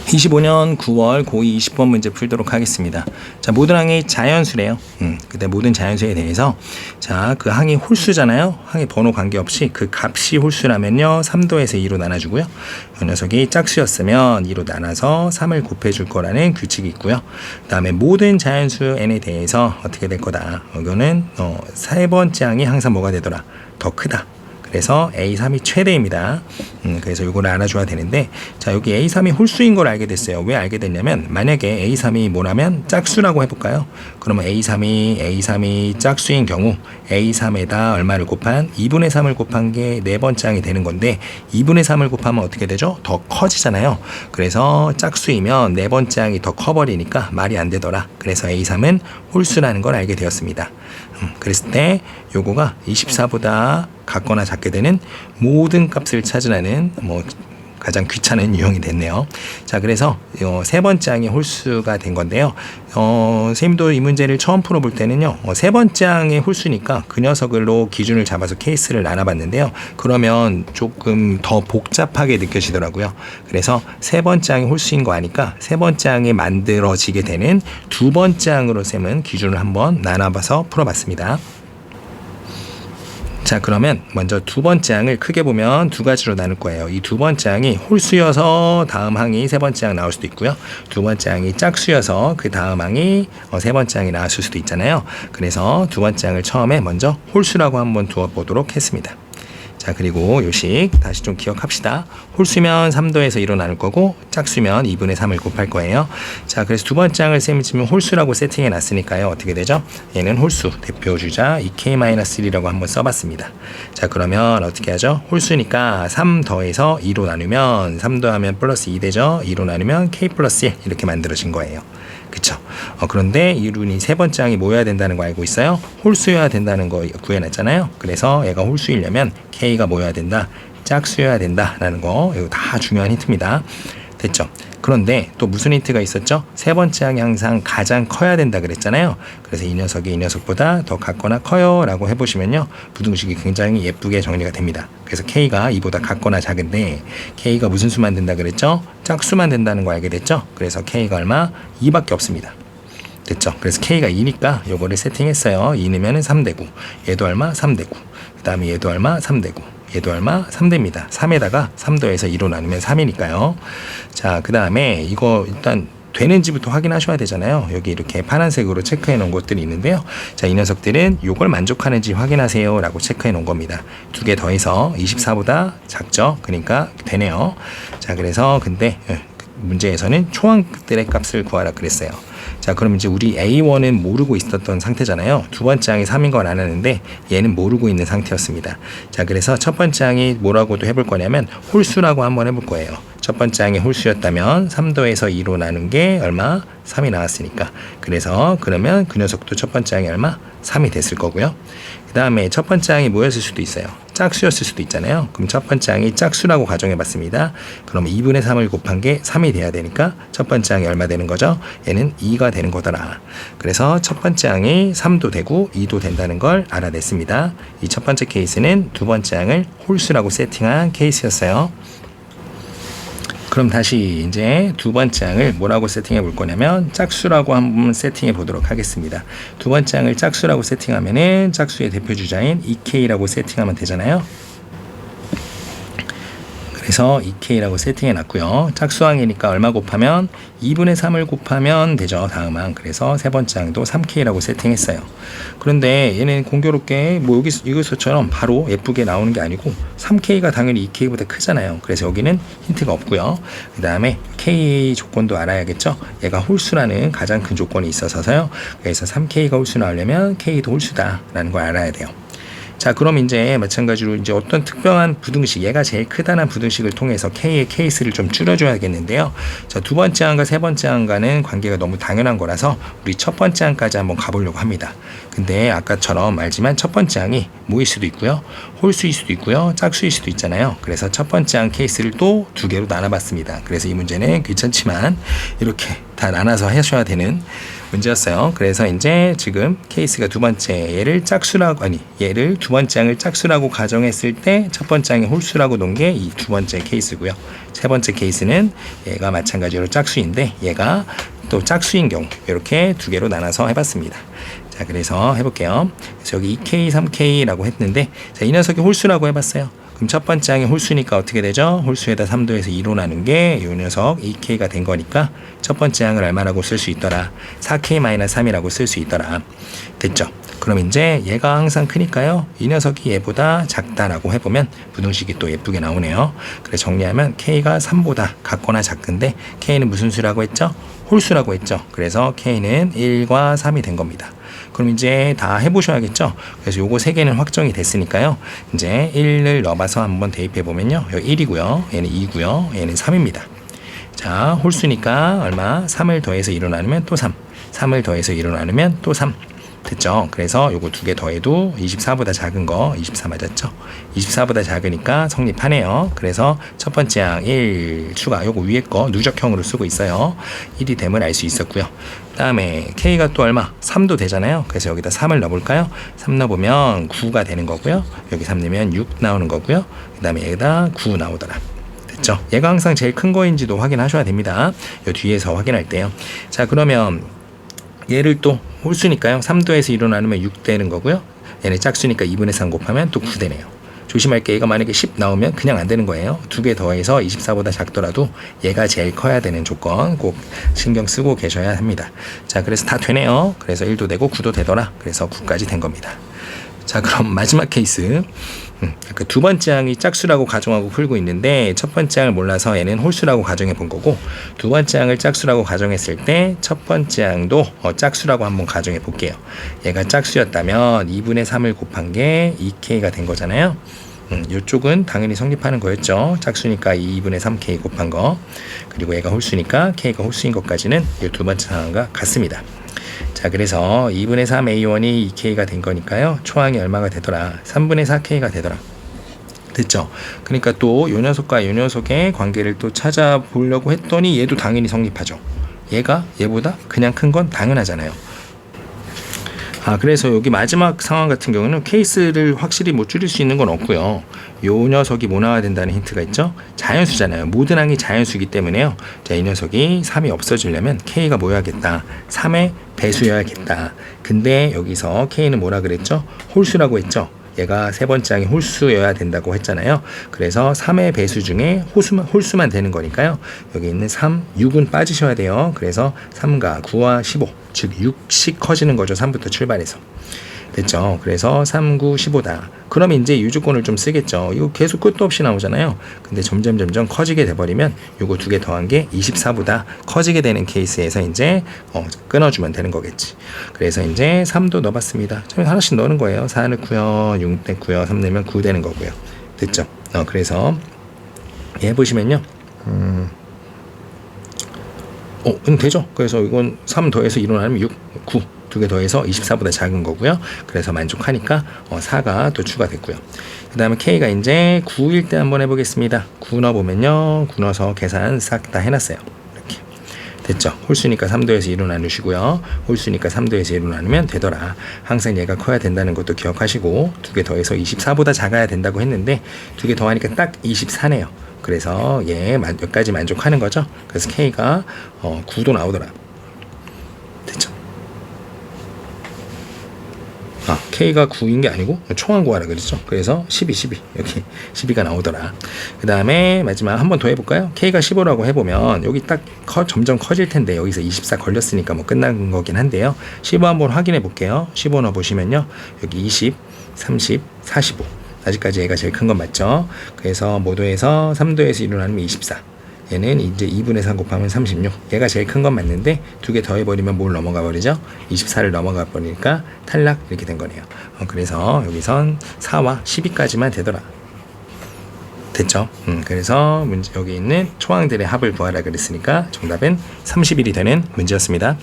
25년 9월 고2 20번 문제 풀도록 하겠습니다. 자, 모든 항이 자연수래요. 근데 모든 자연수에 대해서 자, 그 항이 홀수잖아요. 항의 번호 관계없이 그 값이 홀수라면요 3도에서 2로 나눠주고요. 이 녀석이 짝수였으면 2로 나눠서 3을 곱해줄 거라는 규칙이 있고요. 그 다음에 모든 자연수 n에 대해서 어떻게 될 거다. 이거는 세 번째 항이 항상 뭐가 되더라. 더 크다. 그래서 A3이 최대입니다. 그래서 이거를 알아줘야 되는데, 자, 여기 A3이 홀수인 걸 알게 됐어요. 왜 알게 됐냐면, 만약에 A3이 뭐라면 짝수라고 해볼까요? 그러면 A3이 짝수인 경우 A3에다 얼마를 곱한 2분의 3을 곱한 게 네 번째 항이 되는 건데, 2분의 3을 곱하면 어떻게 되죠? 더 커지잖아요. 그래서 짝수이면 네 번째 항이 더 커버리니까 말이 안 되더라. 그래서 A3은 홀수라는 걸 알게 되었습니다. 그랬을 때 요거가 24보다 같거나 작게 되는 모든 값을 찾으라는 가장 귀찮은 유형이 됐네요. 자, 그래서 세 번째 항이 홀수가 된 건데요. 선생님도 이 문제를 처음 풀어볼 때는요, 세 번째 항의 홀수니까 그 녀석으로 기준을 잡아서 케이스를 나눠봤는데요. 그러면 조금 더 복잡하게 느껴지더라고요. 그래서 세 번째 항이 홀수인 거 아니까 세 번째 항이 만들어지게 되는 두 번째 항으로 쌤은 기준을 한번 나눠봐서 풀어봤습니다. 자, 그러면 먼저 두 번째 항을 크게 보면 두 가지로 나눌 거예요. 이 두 번째 항이 홀수여서 다음 항이 세 번째 항 나올 수도 있고요. 두 번째 항이 짝수여서 그 다음 항이 세 번째 항이 나왔을 수도 있잖아요. 그래서 두 번째 항을 처음에 먼저 홀수라고 한번 두어 보도록 했습니다. 자, 그리고 요식 다시 좀 기억합시다. 홀수면 3도에서 2로 나눌 거고 짝수면 2분의 3을 곱할 거예요. 자, 그래서 두 번째 항을 쌤이 지금 홀수라고 세팅해 놨으니까요. 어떻게 되죠? 얘는 홀수 대표주자 2k-1이라고 한번 써봤습니다. 자, 그러면 어떻게 하죠? 홀수니까 3 더해서 2로 나누면 3 더하면 플러스 2 되죠? 2로 나누면 k 플러스 1 이렇게 만들어진 거예요. 그쵸? 그런데 이 룬이 세 번째 항이 뭐여야 된다는 거 알고 있어요? 홀수여야 된다는 거 구해놨잖아요. 그래서 얘가 홀수이려면 K가 뭐여야 된다? 짝수여야 된다라는 거, 이거 다 중요한 힌트입니다. 됐죠? 그런데 또 무슨 힌트가 있었죠? 세 번째 항이 항상 가장 커야 된다 그랬잖아요. 그래서 이 녀석이 이 녀석보다 더 같거나 커요 라고 해보시면요, 부등식이 굉장히 예쁘게 정리가 됩니다. 그래서 K가 이보다 같거나 작은데 K가 무슨 수만 된다 그랬죠? 짝수만 된다는 거 알게 됐죠? 그래서 K가 얼마? 2밖에 없습니다. 됐죠? 그래서 K가 2니까 요거를 세팅했어요. 2 넣으면 3되고, 얘도 얼마? 3되고, 그 다음에 얘도 얼마? 3되고, 얘도 얼마? 3됩니다. 3에다가 3도에서 2로 나누면 3이니까요. 자, 그 다음에 이거 일단 되는지부터 확인하셔야 되잖아요. 여기 이렇게 파란색으로 체크해 놓은 것들이 있는데요. 자, 이 녀석들은 요걸 만족하는지 확인하세요 라고 체크해 놓은 겁니다. 두 개 더해서 24보다 작죠? 그러니까 되네요. 자, 그래서 근데 문제에서는 초항들의 값을 구하라 그랬어요. 자, 그럼 이제 우리 A1은 모르고 있었던 상태잖아요. 두 번째 항이 3인 걸 알았는데 얘는 모르고 있는 상태였습니다. 자, 그래서 첫 번째 항이 뭐라고도 해볼 거냐면 홀수라고 한번 해볼 거예요. 첫 번째 항이 홀수였다면 3도에서 2로 나눈 게 얼마? 3이 나왔으니까. 그래서 그러면 그 녀석도 첫 번째 항이 얼마? 3이 됐을 거고요. 그 다음에 첫 번째 항이 뭐였을 수도 있어요. 짝수였을 수도 있잖아요. 그럼 첫 번째 항이 짝수라고 가정해 봤습니다. 그럼 2분의 3을 곱한 게 3이 돼야 되니까 첫 번째 항이 얼마 되는 거죠? 얘는 2가 되는 거더라. 그래서 첫 번째 항이 3도 되고 2도 된다는 걸 알아냈습니다. 이 첫 번째 케이스는 두 번째 항을 홀수라고 세팅한 케이스였어요. 그럼 다시 이제 두 번째 항을 뭐라고 세팅해 볼 거냐면 짝수라고 한번 세팅해 보도록 하겠습니다. 두 번째 항을 짝수라고 세팅하면은 짝수의 대표 주자인 2K라고 세팅하면 되잖아요. 그래서 2K라고 세팅해 놨고요. 짝수항이니까 얼마 곱하면 2분의 3을 곱하면 되죠. 다음 항. 그래서 세 번째 항도 3K라고 세팅했어요. 그런데 얘는 공교롭게 여기서처럼 바로 예쁘게 나오는 게 아니고 3K가 당연히 2K보다 크잖아요. 그래서 여기는 힌트가 없고요. 그 다음에 K 조건도 알아야겠죠. 얘가 홀수라는 가장 큰 조건이 있어서요. 그래서 3K가 홀수 나오려면 K도 홀수다라는 걸 알아야 돼요. 자, 그럼 이제 마찬가지로 이제 어떤 특별한 부등식, 얘가 제일 크다는 부등식을 통해서 K의 케이스를 좀 줄여줘야겠는데요. 자, 두 번째 항과 세 번째 항과는 관계가 너무 당연한 거라서 우리 첫 번째 항까지 한번 가보려고 합니다. 근데 아까처럼 알지만 첫 번째 항이 뭐일 수도 있고요, 홀수일 수도 있고요, 짝수일 수도 있잖아요. 그래서 첫 번째 항 케이스를 또 두 개로 나눠봤습니다. 그래서 이 문제는 귀찮지만 이렇게 다 나눠서 하셔야 되는 문제였어요. 그래서 이제 지금 케이스가 두 번째 얘를 두 번째 항을 짝수라고 가정했을 때 첫 번째 항이 홀수라고 놓은 게 이 두 번째 케이스고요. 세 번째 케이스는 얘가 마찬가지로 짝수인데 얘가 또 짝수인 경우 이렇게 두 개로 나눠서 해봤습니다. 자, 그래서 해볼게요. 그래서 여기 2K, 3K라고 했는데 자, 이 녀석이 홀수라고 해봤어요. 그럼 첫 번째 항이 홀수니까 어떻게 되죠? 홀수에다 3도에서 2로 나눈 게 이 녀석 2K가 된 거니까 첫 번째 항을 얼마라고 쓸 수 있더라? 4K-3이라고 쓸 수 있더라. 됐죠? 그럼 이제 얘가 항상 크니까요. 이 녀석이 얘보다 작다라고 해보면 부등식이 또 예쁘게 나오네요. 그래서 정리하면 K가 3보다 같거나 작은데 K는 무슨 수라고 했죠? 홀수라고 했죠. 그래서 K는 1과 3이 된 겁니다. 그럼 이제 다 해보셔야겠죠. 그래서 요거 세 개는 확정이 됐으니까요. 이제 1을 넣어봐서 한번 대입해 보면요. 여기 1이고요. 얘는 2고요. 얘는 3입니다. 자, 홀수니까 얼마? 3을 더해서 2로 나누면 또 3. 3을 더해서 2로 나누면 또 3. 됐죠? 그래서 요거 두 개 더해도 24보다 작은 거 24 맞았죠? 24보다 작으니까 성립하네요. 그래서 첫 번째 항 1 추가 요거 위에 거 누적형으로 쓰고 있어요. 1이 됨을 알 수 있었고요. 그 다음에 K가 또 얼마? 3도 되잖아요. 그래서 여기다 3을 넣어볼까요? 3 넣어보면 9가 되는 거고요. 여기 3 넣으면 6 나오는 거고요. 그 다음에 여기다 9 나오더라. 됐죠? 얘가 항상 제일 큰 거인지도 확인하셔야 됩니다. 요 뒤에서 확인할 때요. 자, 그러면 얘를 또 홀수니까요. 3도에서 2로 나누면 6 되는 거고요. 얘는 짝수니까 2분의 3 곱하면 또 9 되네요. 조심할 게 얘가 만약에 10 나오면 그냥 안 되는 거예요. 두 개 더해서 24보다 작더라도 얘가 제일 커야 되는 조건 꼭 신경 쓰고 계셔야 합니다. 자, 그래서 다 되네요. 그래서 1도 되고 9도 되더라. 그래서 9까지 된 겁니다. 자, 그럼 마지막 케이스. 그 두 번째 항이 짝수라고 가정하고 풀고 있는데 첫 번째 항을 몰라서 얘는 홀수라고 가정해 본 거고 두 번째 항을 짝수라고 가정했을 때 첫 번째 항도 짝수라고 한번 가정해 볼게요. 얘가 짝수였다면 2분의 3을 곱한 게 2K가 된 거잖아요. 이쪽은 당연히 성립하는 거였죠. 짝수니까 2분의 3K 곱한 거 그리고 얘가 홀수니까 K가 홀수인 것까지는 이 두 번째 상황과 같습니다. 자, 그래서 2분의 3 A1이 2K가 된 거니까요. 초항이 얼마가 되더라? 3분의 4K가 되더라. 됐죠? 그러니까 또 요 녀석과 요 녀석의 관계를 또 찾아보려고 했더니 얘도 당연히 성립하죠. 얘가 얘보다 그냥 큰 건 당연하잖아요. 그래서 여기 마지막 상황 같은 경우는 케이스를 확실히 못 줄일 수 있는 건 없고요. 요 녀석이 뭐 나와야 된다는 힌트가 있죠. 자연수잖아요. 모든 항이 자연수이기 때문에요. 자, 이 녀석이 3이 없어지려면 K가 뭐여야겠다? 3의 배수여야겠다. 근데 여기서 K는 뭐라 그랬죠? 홀수라고 했죠. 얘가 세 번째 항이 홀수여야 된다고 했잖아요. 그래서 3의 배수 중에 홀수만 되는 거니까요. 여기 있는 3, 6은 빠지셔야 돼요. 그래서 3과 9와 15, 즉 6씩 커지는 거죠. 3부터 출발해서. 됐죠? 그래서 3, 9, 15다. 그럼 이제 유주권을 좀 쓰겠죠. 이거 계속 끝도 없이 나오잖아요. 근데 점점 커지게 돼버리면 요거 두 개 더한 게 24보다 커지게 되는 케이스에서 이제 끊어주면 되는 거겠지. 그래서 이제 3도 넣어봤습니다. 하나씩 넣는 거예요. 4 넣고요, 6 넣고요, 3 넣으면 9 되는 거고요. 됐죠? 그래서 얘 보시면요. 되죠? 그래서 이건 3 더해서 2로 나누면 6, 9. 두 개 더해서 24보다 작은 거고요. 그래서 만족하니까 4가 또 추가됐고요. 그 다음에 K가 이제 9일 때 한번 해보겠습니다. 9 넣어보면요. 9 넣어서 계산 싹 다 해놨어요. 이렇게. 됐죠? 홀수니까 3도에서 2로 나누시고요. 홀수니까 3도에서 2로 나누면 되더라. 항상 얘가 커야 된다는 것도 기억하시고 두 개 더해서 24보다 작아야 된다고 했는데 두 개 더하니까 딱 24네요. 그래서 여기까지 만족하는 거죠. 그래서 K가 9도 나오더라. 됐죠? K가 9인 게 아니고 총항 구하라 그랬죠. 그래서 12 여기 12가 나오더라. 그 다음에 마지막 한 번 더 해볼까요? K가 15라고 해보면 여기 딱 점점 커질 텐데 여기서 24 걸렸으니까 뭐 끝난 거긴 한데요. 15 한번 확인해 볼게요. 15 넣어보시면요. 여기 20, 30, 45 아직까지 얘가 제일 큰 건 맞죠. 그래서 모두에서 3도에서 1로 나누면 24. 얘는 이제 2분의 3 곱하면 36. 얘가 제일 큰 건 맞는데 두 개 더해버리면 뭘 넘어가 버리죠? 24를 넘어가 버리니까 탈락 이렇게 된 거네요. 그래서 여기선 4와 12까지만 되더라. 됐죠? 그래서 여기 있는 초항들의 합을 구하라 그랬으니까 정답은 31이 되는 문제였습니다.